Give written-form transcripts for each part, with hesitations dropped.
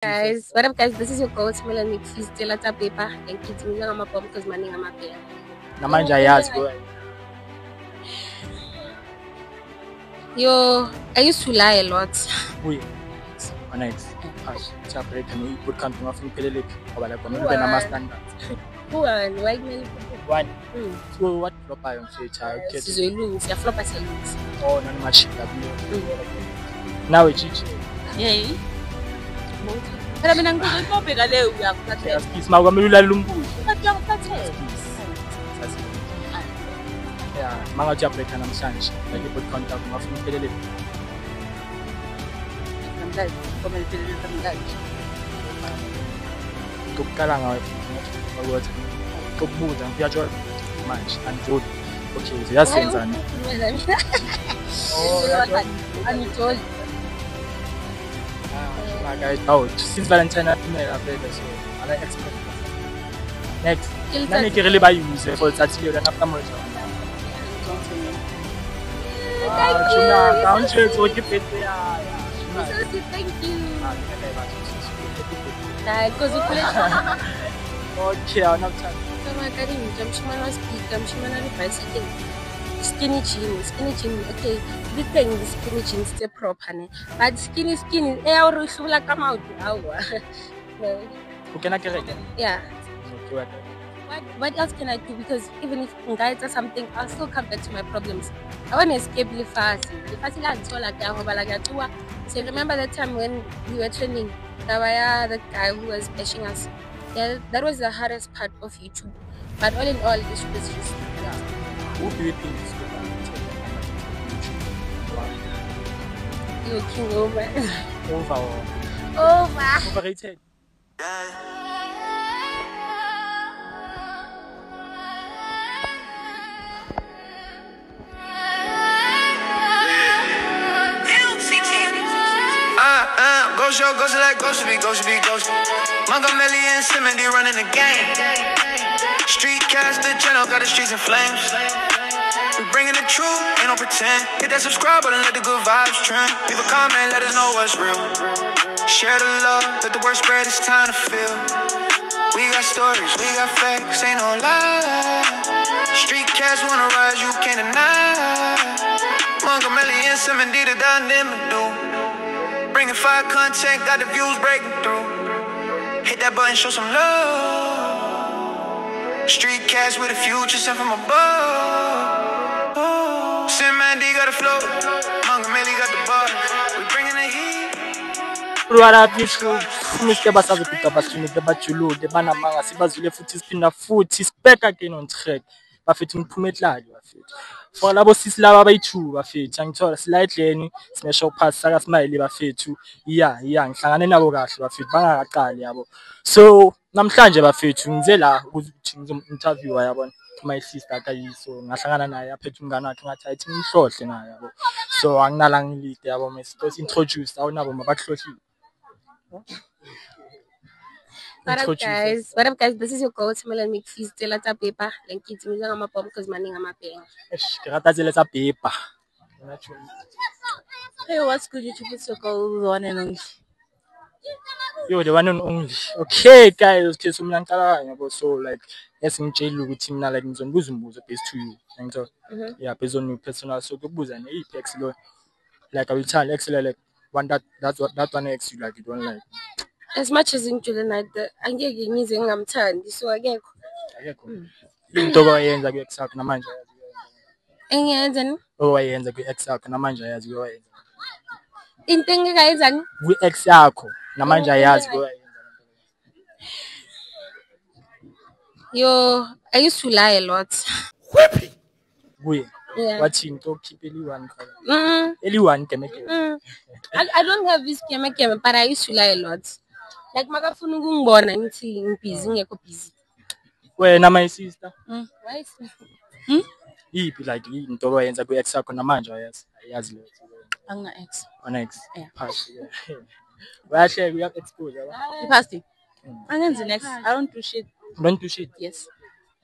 Guys, what up guys? This is your girl Melanie Feast Tela paper and kids me ngama bomb because money ngama pay. Namanje ayazi boy. Yo, I used to lie a lot. Uye. Onyx. Pass. Chapter can put something off in Pelelic. Or like I'm not nama standards. One, why me? One. So what flop I on future? This is a lose. Your flop as a lose. Oh, no much. Now it's chichi. Yeah. Pero mina ngikubheka le uyakuthatha. Isima kwamilula lumbuzo. Uyakuthatha. Yeah, manga chapter namhlanje. Like put contact ngafuna Pelelic. Namhlanje komele Pelelic namhlanje. Kuqala ngawe ukuthi ukubuza ngiyatsho manje andijoli. Okay, ziyasenzana. Oh, anijoli. Guys, since Valentine I available, so I expect next. Nani ke really ba use for tsatsi le after more. Thank you. Because okay, I'm not tired. Skinny jeans. Okay, the thing is skinny jeans they're proper, but skinny. Come out. No. Can I get it? Yeah. What else can I do? Because even if guys or something, I'll still come back to my problems. I want to escape really fast. So remember that time when we were training, the guy who was bashing us. Yeah, that was the hardest part of YouTube. But all in all, this was just. Who do you think is You're king over. Overrated. Ghost like ghost be. Montgomery and Simmons running the game. Street cast the channel, got the streets in flames. We bringing the truth, ain't no pretend. Hit that subscribe button, let the good vibes trend. Leave a comment, let us know what's real. Share the love, let the word spread, it's time to feel. We got stories, we got facts, ain't no lie. Street cats wanna rise, you can't deny. Montgomery and Simmons did it, done them do. Bringing fire content, got the views breaking through. Hit that button, show some love. Street cats with a future sent from above. Sim Mandy got the flow, Montgomery got the bar. We bringing the heat. Mr. Basavi Kapasuni, the Bachulu, the Banamanga, Sibazule futhi spec again on track. Bafethi ngiphume la for labo sisi laba abayi2 bafethi angithola slightly any smasho pass saka smile bafethu yeah ngihlangane nabo kahle bafethi bangaqali yabo so namhlanje bafethu ngize la ukuthi ngizominterviewer yabona my sister akayiso ngahlangana naye aphethe umngane wakhe ngathi ayithi ngihlohle naye yabo so anginala ngilide yabo mase introduce awunabo mabahlohlile. What up guys? This is your girl Melanie Feast Tela paper and kids me ngama bomb because money ngama pay. Ke rata tsela tsa paper. Hey, what's good YouTube? It's your girl, the one and only. Yo, the one and only. Okay, guys, okay, so mina ngicala yabo so like esingitshela ukuthi mina like ngizonibuza umbuzo based to you. Ngitho. Yeah, based on your personal so kubuza ne ipex lo. Like I will tell excel like one that's one ex you like you don't like. As much as ngijule night angeke ngize ngingamthandi so akekho. Into oyenza ku ex yakho namanje ayazi. Engiyenzani? Oyenza ku ex yakho namanje ayazi oyenza. Into engikayenzani? Ku ex yakho namanje ayazi oyenza. Yo, I used to lie a lot. Whippy. Kuye. Yeah. What into keep anyone color? Anyone can make it. I don't have this game, but I used to lie a lot. Like makafuna ukungibona ngithi ngibusy ngekho busy. Wena my sister. Why? Yipi like into oyenza ku ex yakho namanje ayazi lo. Anga ex. Onyx. Yeah. Pass. Wahle we have exposure. Pasty. Angenzi next. I don't do shit. Don't do shit. Yes.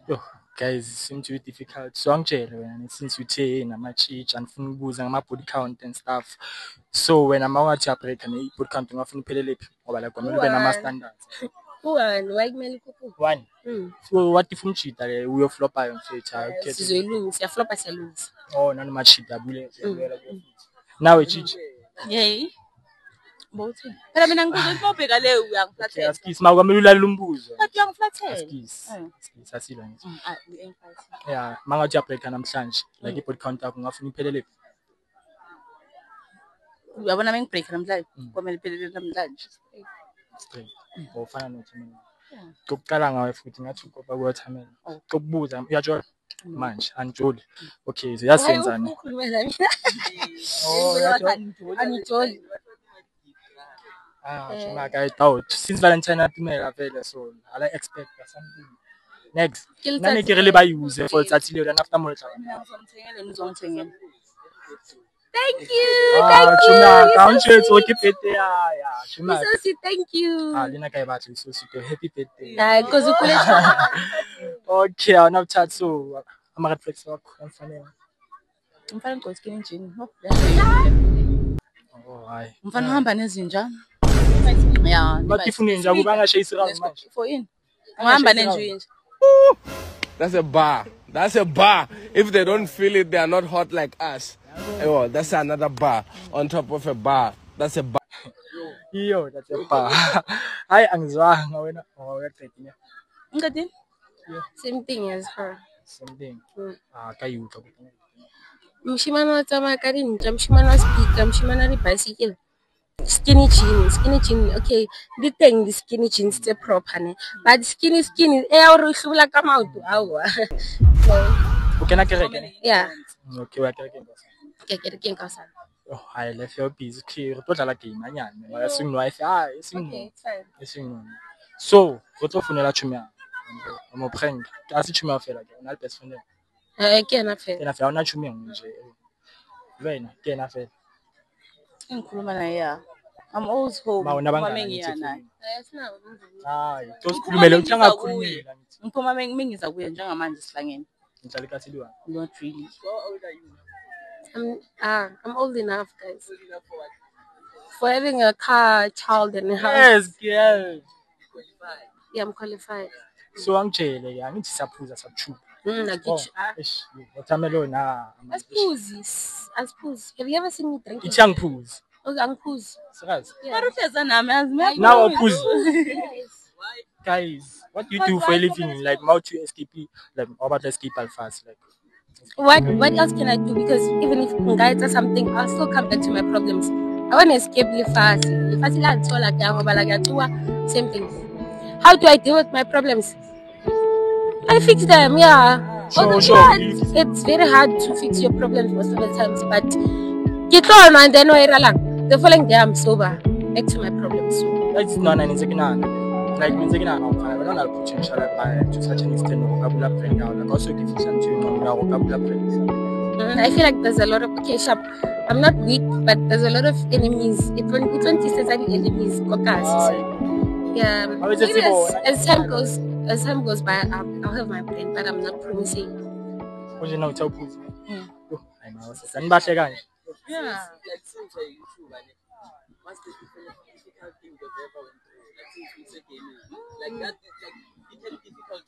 Yo. guys, it seems to be difficult. So angitshele wena since uthe nama-chicha andifuna ukubuza ngama-body count and stuff. So wena mawungathi uyabreak ne-body count ungafuna iphelele phi? Ngoba like kwamele ube nama-standards. One, why kumele ikhuphuke? One. So what if umchita le uyoflopayo mfethu? Okay. Sizoyilungisa, siyaflopa siyalungisa. Oh, nanomachita abule. Nawe chicha. Yey. Bothi. Phela mina ngibuza ukuthi mawubheka le uyangiflathela. Askisi makwamele ulala umbuzo. Bathi uyangiflathela. Askisi. Askisi asilwa nje. U-empathy. Yeah, mangathi uyabreak namhlanje. Like i-body count yakho ungafuna iphelele phi? Uyabona mengibreak namhlanje. Kwamele iphelele namhlanje. Straight. Ufana nothimela. Kokuqala ngawe futhi ngathi ugoba kuyothambela. Kokubuza uyatshola manje anjoli. Okay, ziyasenzana. Ukhulumela mina. Oh, Anijoli. Shona I doubt. Since Valentine atimela vele so I expect something. Next. Nani ke re le ba use for tsatsi le yona after molotla. Ngizongithengela. Thank you. Thank you. Chuma, kauntshetso ke birthday ya. Chuma. So thank you. Lena ka e batla so happy birthday. Because ukule. Okay, now chat so ama reflex wakho emfanele. Umfana ngoskin engine. Oh, hayi. Umfana uhamba nezinja. Yeah. Batifune nje akuba ngashayisa round manje. For in. Uhamba nenjinja. That's a bar. That's a bar. If they don't feel it, they are not hot like us. Oh, that's another bar on top of a bar. That's a bar. Yo, that's a bar. Hayi angizwanga wena. Oh, uyaqedile. Ngadi? Same thing as her. Same thing. Kayuka. Mshimana wa tsamaya ka dintja, mshimana wa speaker, mshimana le bicycle. Skinny jeans. Okay, the thing the skinny jeans tse proper ne. But skinny o re hlubula ka maoto awa. O kena kereke? Yeah. Okay, wa kereke. Ke kerekeng ka sana. Oh, I left your busy clear. Re tlo dlala game anyane. Mara sing no wifi. Sing. Okay, fine. Sing. So, re tlo fonela Chumia. Mo prank. A se Chumia fela ke. Ona le best friend. Ke ena fela. Ena fela ona Chumia nje. Wena, ke ena fela. Ngikhuluma naye ya. I'm always home. Mama ngiyana. Sina. Hayi, tosikhulumele uthi angakhulumela ngithi. Ngiphuma mengiza kuye njengamanje sihlangene. Ngihlala eKathiliwane. Not really. I'm old enough, guys. For having a car, child, and a house. Yes, girl. Yeah, I'm qualified. So angitshele ke angithi siyaphuza sabuchuba. Nakichi. Watermelon Asiphuzi. Have you ever seen me drinking? Ithi angiphuzi. Okay, angiphuzi. Sikazi. Maruhleza nami yazi. Now uphuzi. Yes. Guys, what do you do for a living? Like how to escape like about escape fast like. What else can I do? Because even if Ngai does something, I'll still come back to my problems. I want to escape really fast. If I see that same thing. How do I deal with my problems? I fix them, yeah. Sure. It's very hard to fix your problems most of the times, but and then the following day I'm sober. Back to my problems. So That's not an insecurity. Like I don't have potential to such an extent of vocabulary now. Like also give you something on vocabulary. I feel like there's a lot of sharp. I'm not weak, but there's a lot of enemies. It won't say enemies. Yeah. Maybe as time goes by, I'll have my brain, but I'm not promising. What you know, tell Puzi. I know. Sanibashekanje. Yeah. What's the difficult thing you've ever went through? Like that, it can be difficult.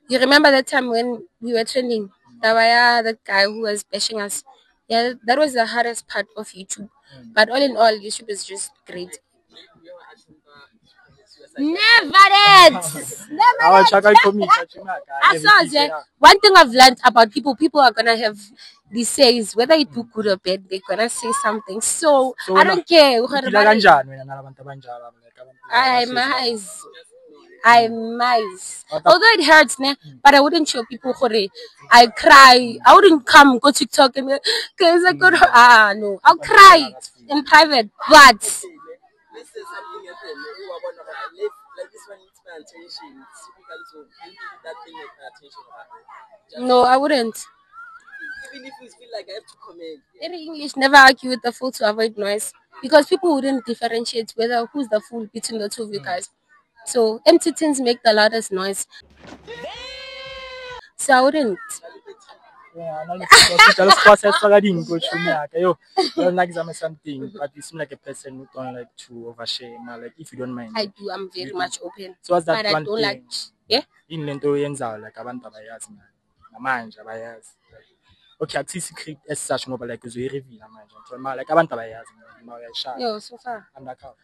You remember that time when we were training? The guy who was bashing us. Yeah, that was the hardest part of YouTube. But all in all, YouTube is just great. Never One thing I've learned about people are gonna have these says, whether you do good or bad, they're gonna say something. So I don't care. I'm nice. Although it hurts, but I wouldn't show people I cry. I wouldn't go TikTok and because I could no. I'll cry in private. But Let's say something happened. Like this one needs my attention. It's difficult to give that thing my attention. No, I wouldn't. Even if we feel like I have to comment. In English, never argue with the fool to avoid noise. Because people wouldn't differentiate whether who's the fool between the two of you guys. So empty things make the loudest noise. So I wouldn't. Yeah, now let's just process regarding go through me. Yo, I don't like something, but you seem like a person who don't like to overshare. Like if you don't mind. I do. I'm very much open. So what's that but one I don't thing? like. Yeah. In lento yenzayo like abantu abayazi manje abayazi. Okay, akuthi secret as such ngoba like uzoyireveal manje. Ngithola like abantu abayazi uma uyashaya. Yo, so far. Undercover.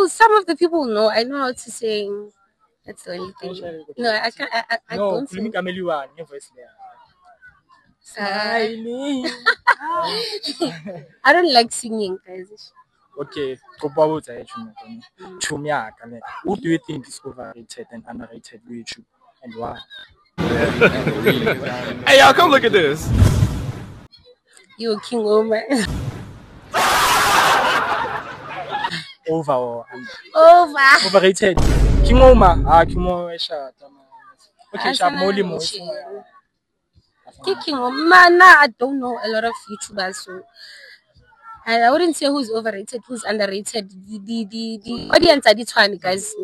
Some of the people know. I know how to sing. That's the only thing. No, I can't. I No, don't sing. your voice there. I don't like singing, guys. Okay, who do you think is overrated and underrated with YouTube and why? Hey, y'all, come look at this. You King Omar. Over or under? Over. Overrated. King Omar. King Omar shot. Okay, shot more. King Omar. I don't know a lot of YouTubers, so I wouldn't say who's overrated, who's underrated. The audience are the one, guys.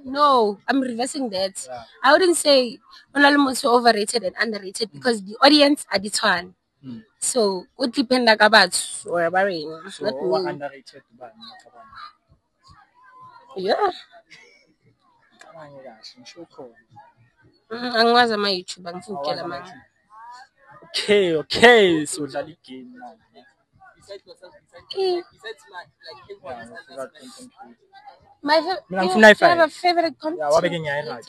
No, I'm reversing that. Yeah. I wouldn't say Onalumos overrated and underrated because the audience are the one. So, it depends about or about So, what underrated? Yeah. I'm was my YouTube. I'm full man. Okay. So, Jali game now. My favorite content. Yeah, what begin you like?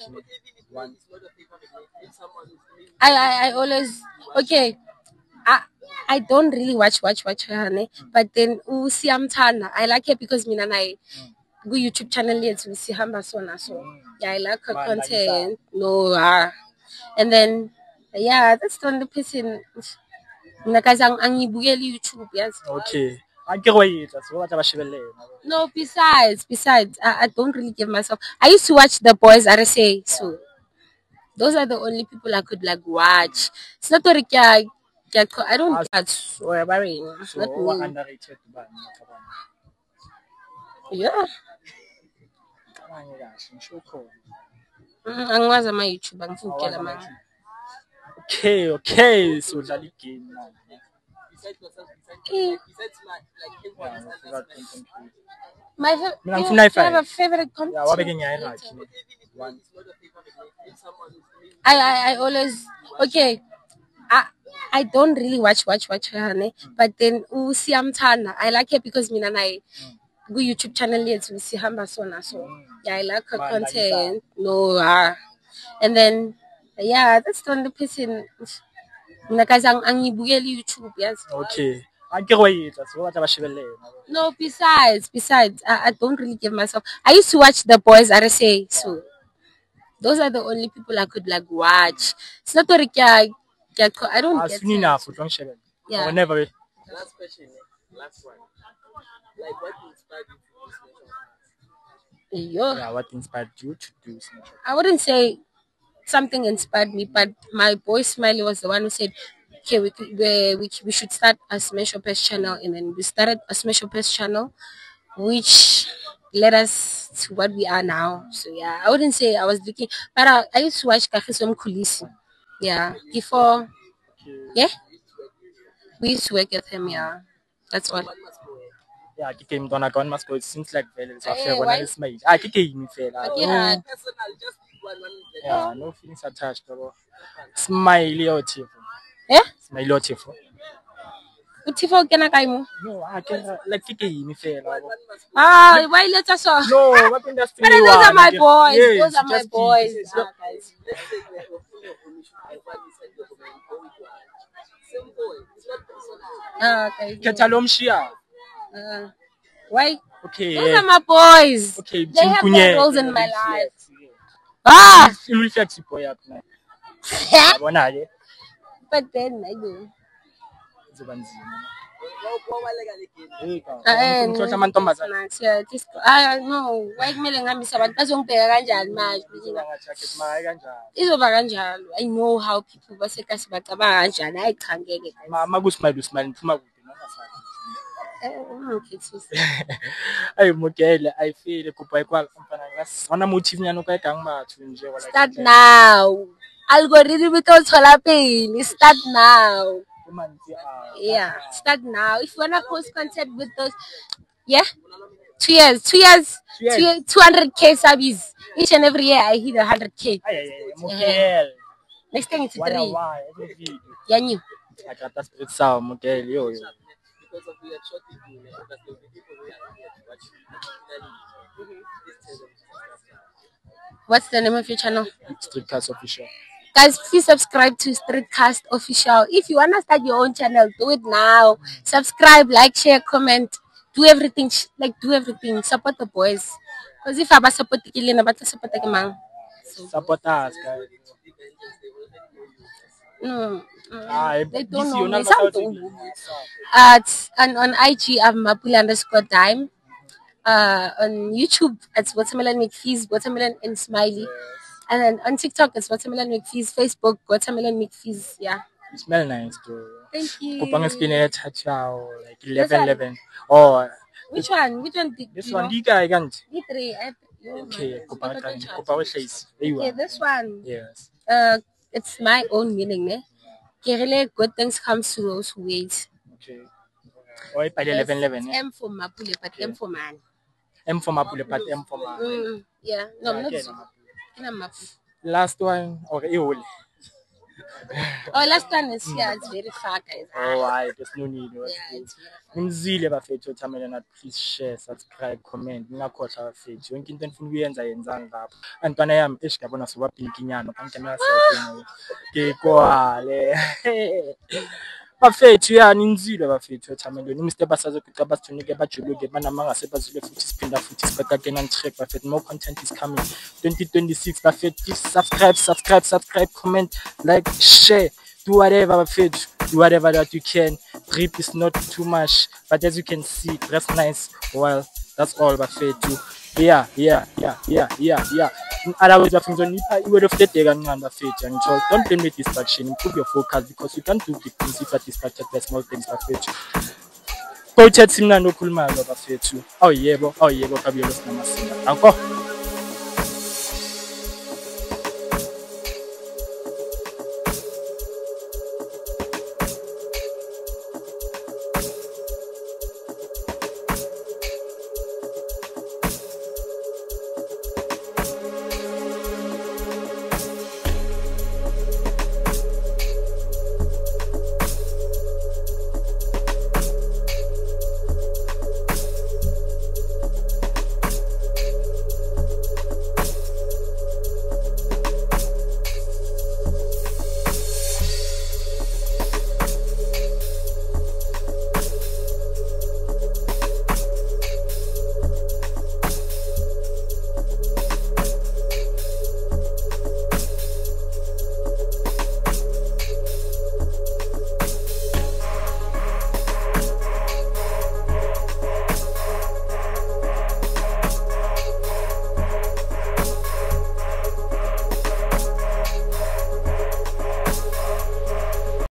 I always I don't really watch honey, but then Usiamtana. I like it because me and I go YouTube channel yet we see Hamba so. Yeah, I like her content. And then that's the only person. Guys, ang YouTube, yes. Okay. I get what you so what about No, besides, I don't really give myself. I used to watch The Boys RSA, so those are the only people I could like watch. It's not like I don't watch or about so what underrated yeah. Ang was my YouTube ang fukela man. Okay. So Jali game now. My favorite content. Yeah, what begin you like? I always I don't really watch honey, but then Usiamtana. I like it because me and I go YouTube channel yet we see Hamba so. Yeah, I like her content. And then that's the only person. Guys, ang YouTube, yes. Okay. I get what you so what about No, besides, I don't really give myself. I used to watch The Boys RSA, so those are the only people I could like watch. It's not like I don't get enough. Yeah. Whenever. Last question, last one. Like what inspired you to do Snapchat? Yeah, what inspired you to do Snapchat? I wouldn't say something inspired me, but my boy Smiley was the one who said, okay, we should start a Smash Opus channel, and then we started a Smash Opus channel, which led us to what we are now. So yeah, I wouldn't say I was looking, but I used to watch Kahisom Kulisi. Yeah, before, yeah, we used to work with him. Yeah, that's what. Yeah, I came down again. Must go. It seems like very Why? I kick me fair. Yeah. Personal, just one. Yeah, no feelings attached. Smiley or Tifo. Yeah? Smiley or Tifo. Utifo kena kay mo? No, I can like kicking me fair. Why let us off? No, what industry? But those are my boys. Yes, Those are my just boys. keep- Guys. Let's say simple. It's not personal. Okay. Ketalomshia. Why? Okay. Those are my boys. Okay. They have their roles in my life. It reflects you, boy. But then I do. No, why kumele ngihambise abantu bazongibheka kanjani manje? Izoba kanjalo. I know how people baseKasi bacabanga kanjani. Hayi cha ngeke. Mama kusmile niphuma kuphi Okay, sis. Ay Mokele, I feel kupa equal company. Ona motive nyano ka kang batho nje wala. Start now. Algorithm ito thola pele. Start now. Yeah, start now. If you wanna post content with those, yeah, 2 years, 200K subbies. Each and every year I hit 100K. Mokele. Next thing it's 3. Why? Yeah, new. I got that spirit sound, Mokele, yo. Because of your short video, because the people who are here to watch What's the name of your channel? Streetcast Official. Guys, please subscribe to Streetcast Official. If you wanna start your own channel, do it now. Subscribe, like, share, comment, do everything. Do everything. Support the boys. Because if I support the killing, I support the man. Support us, guys. No, they this don't know you me. know Some about don't it. know me. And on IG, I'm Mapule_time. On YouTube, it's Watermelon McFees, Watermelon and Smiley. And then on TikTok, it's Watermelon McFees. Facebook, Watermelon McFees. Yeah. You smell nice, bro. Thank you. Kupang skin touch out like 11. Oh, Which one? Which one? this one, di ka can't. D3. Okay, kupang place. Okay, this one. Yes. It's my own meaning, ne? Really good things come to those who wait. Okay. Oh, by 11. M for Mapule, but M for man. M for Mapule, but M for man. Yeah. No, I'm not. Okay, I'm Mapule. last one. Okay, you. Oh, last one is it's very far, guys. Oh, there's no need. Yeah, it's very far. Nimzile bafethu Watermelon, please share, subscribe, comment. Ngakhohlwa bafethu. Yonke into enifuna ukuyenza yenzani lapho. Antwana yami ngiyabona soba pinkinyana kankamera sakhe. Kekwale. Bafethu ninzile bafethu Watermelon. Mr. Basazo kuca basithunike bajuluke banamanga sebazule futhi siphinda futhi sibeka again on track bafethu. More content is coming. 2026 bafethu. Please subscribe, comment, like, share. Do whatever bafethu. Do whatever that you can. Drip is not too much, but as you can see, dress nice. Well, that's all bafethu. Yeah. Otherwise, you would have taken another feature and so don't blame with distraction. Improve your focus because you can't do big things if you're distracted by small things. Go chat Simna no cool man over feature. Oh yeah, Fabiolos Namaste.